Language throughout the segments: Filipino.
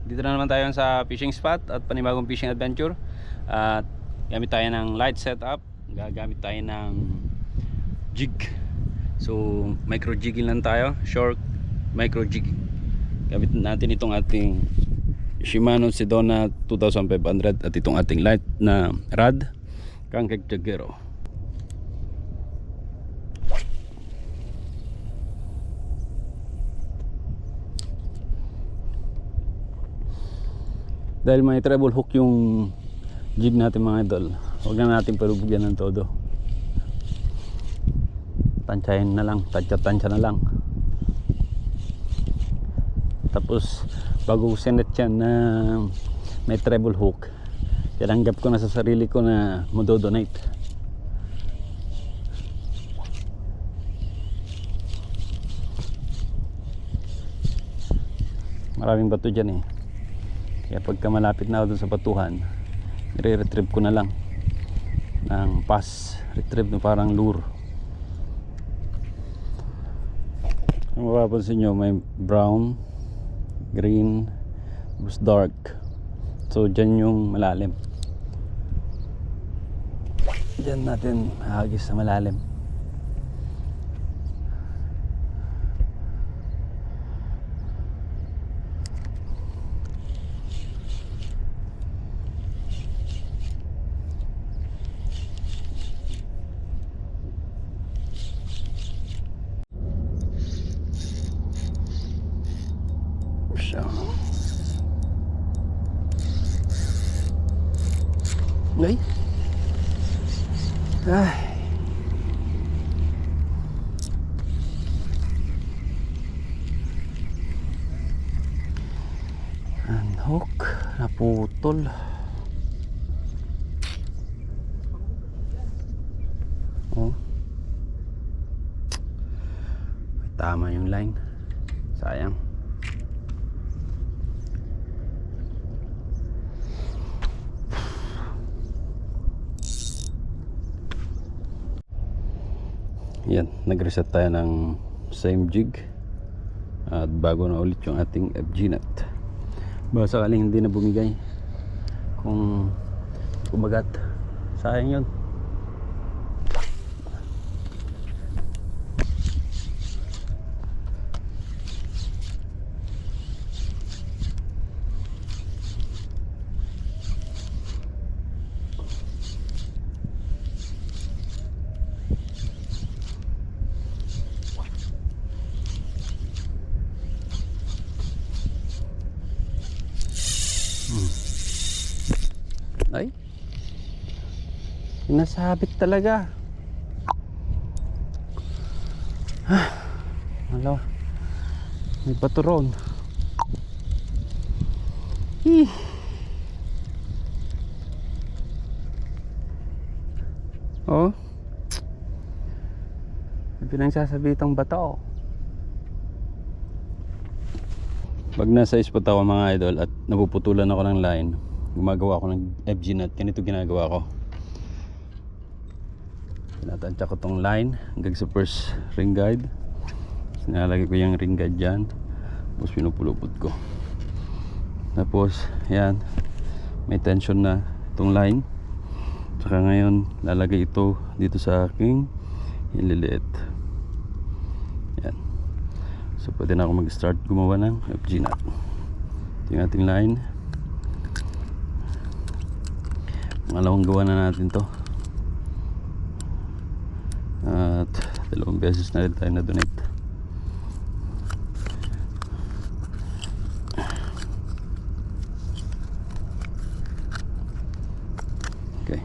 Dito na naman tayo sa fishing spot at panibagong fishing adventure. At gamit tayo ng light setup. Gagamit tayo ng jig. So micro jigging lang tayo, short micro jigging. Gamit natin itong ating Shimano Sedona 2500 at itong ating light na rod, Kangkeg Jagero. Dahil may treble hook yung jig natin mga idol, huwag na natin palubugyan ng todo. Tansyahin na lang, tansya na lang. Tapos bago sinet yan na may treble hook, tinanggap ko na sa sarili ko na mododonate. Maraming bato dyan eh. Kaya pagka malapit na ako dun sa batuhan, nire-retrieve ko na lang ng pass, retrieve na parang lure. Kung mapapansin nyo, may brown, green, tapos dark. So dyan yung malalim. Dyan natin hagis sa malalim. Ay. Ay. Unhook, naputol. Oh. Tama yung line. Sayang. Yan, nag-reset tayo ng same jig at bago na ulit yung ating FG nut. Baka sakaling hindi na bumigay, kung kumagat, sayang yun. Ay, nasabit talaga. Hala, may paturon. Oh, may pinagsasabitang bato. Pag nasa spot ako mga idol at napuputulan ako ng line, gumagawa ako ng FG nut. Ganito ginagawa ko. Tinatansya ko tong line hanggang sa first ring guide. Sinalagay ko yung ring guide dyan, tapos pinupulupot ko. Tapos yan, may tension na itong line. Saka ngayon lalagay ito dito sa aking ililiit. Yan. So pwede na ako mag-start gumawa ng FG nut. Ito yung ating line. Pangalawang gawa na natin to. At dalawang beses na rin tayo na donate. Okay.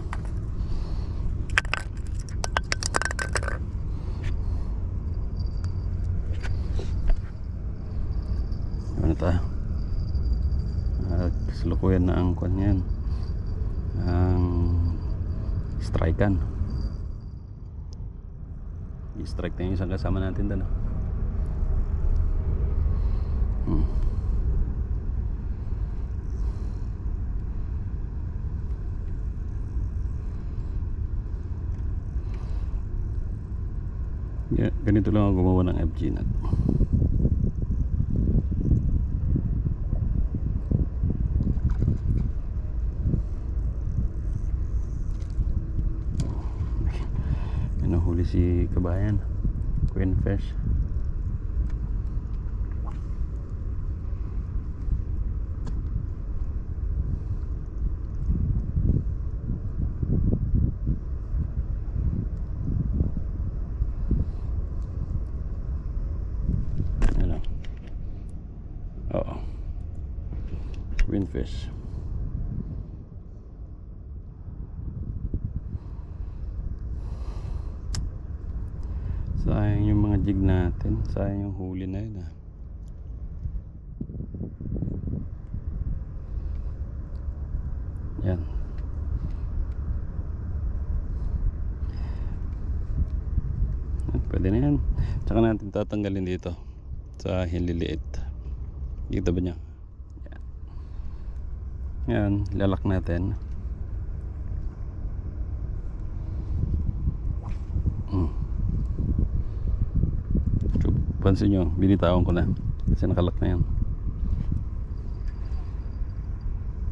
Ano tayo? At kasalukuyan na ang kwan yan, ang strikean. I-strike na yung isang kasama natin doon. Yeah, ganito lang ako gumawa ng FG nut. huli si kabayan, queen fish. Ano? Oo, queen fish. Sayang yung mga jig natin, sayang yung huli na yun Yan. Pwede na yan. Tsaka natin tatanggalin dito sa hililiit. Dito ba niya? Yan. Yan, lalak natin. Pansin nyo, binitawan ko na kasi nakalak na yan.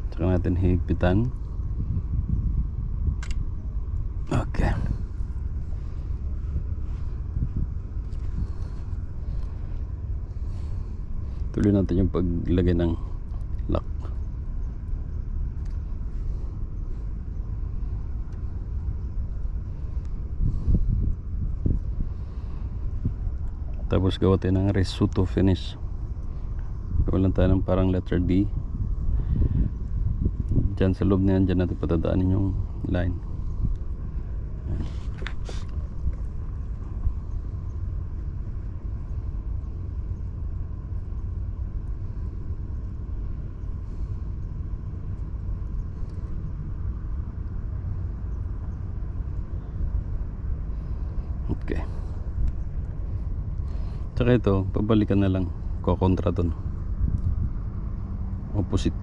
Tsaka natin higpitan. Okay. Tuloy natin yung paglagay ng lock. Tapos gawa tayo ng Resuto finish. Gawa lang tayo ng parang letter D. Diyan sa loob na yan, dyan natin patadaanin yung line. Okay. Tsaka ito, pabalikan na lang, kukontra dun, opposite.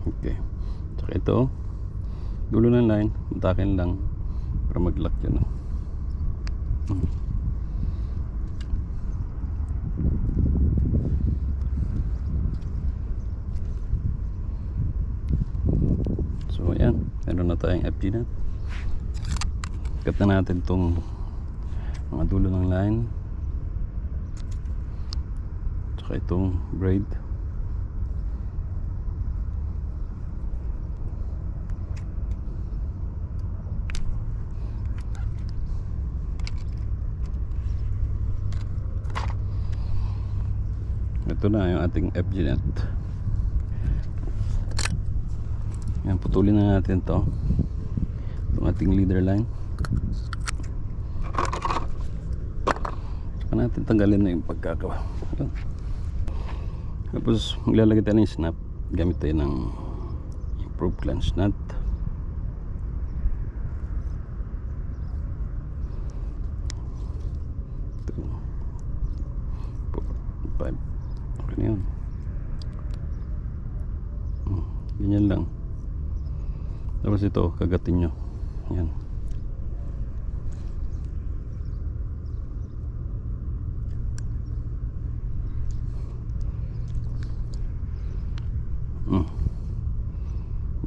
Okay. Tsaka ito, dulo ng line, matakin lang para mag-lock yun. So ayan, meron na tayong FG net. Cut na natin itong mga dulo ng line, tsaka itong braid. Ito na yung ating FG net. Yan, putulin na natin to, itong ating leader line. Saka natin tanggalin na yung pagkakawa. Tapos maglalagay tayo ng snap. Gamit tayo ng improved clench nut. Ito, 4, 5. Okay na yun. Ganyan lang. Tapos ito, kagatin nyo. Yan.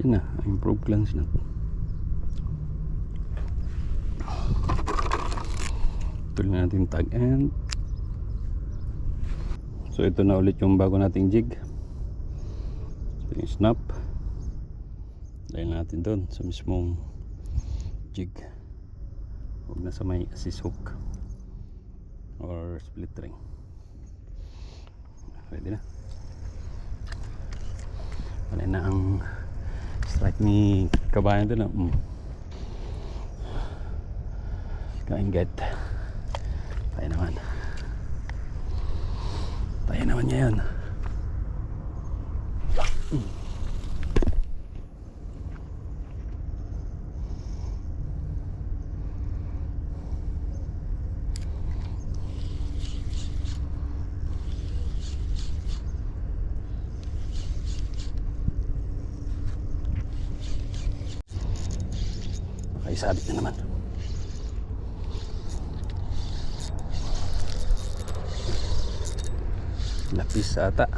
Yan na, improve cleanse na. Tuloy natin tag end. So ito na ulit yung bago nating jig. Ito yung snap. Dahil natin doon sa mismong jig, huwag na sa may assist hook or split ring. Ready na. Wala na ang strike ni kabayan doon. Kaingat. Tayo naman. Tayo naman niya yan. Sabit na naman. Lapis ata.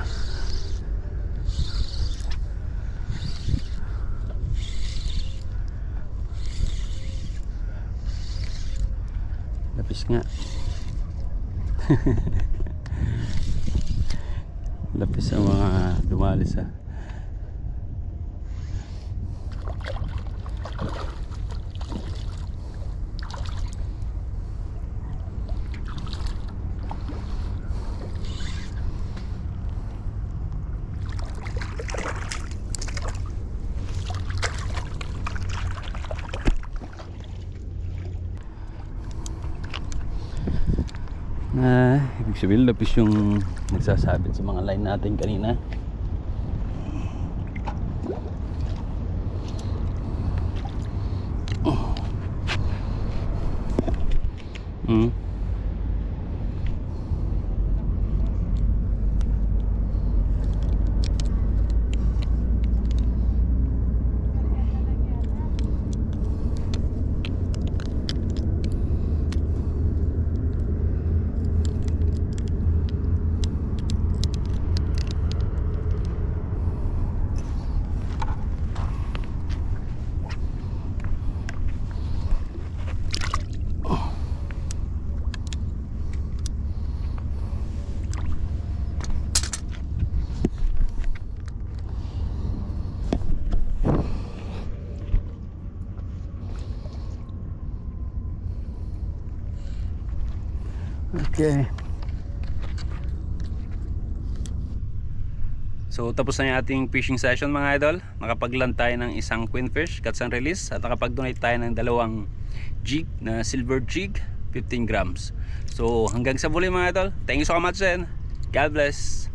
Lapis nga. Lapis ang mga dumalis ha. Ibig sabihin lapis yung nagsasabit sa mga line natin kanina. Okay. So tapos na yung ating fishing session mga idol. Nakapagland tayo ng isang queenfish, catch and release, at nakapag-donate tayo ng dalawang jig na silver jig, 15 grams. So hanggang sa muli mga idol. Thank you so much and God bless.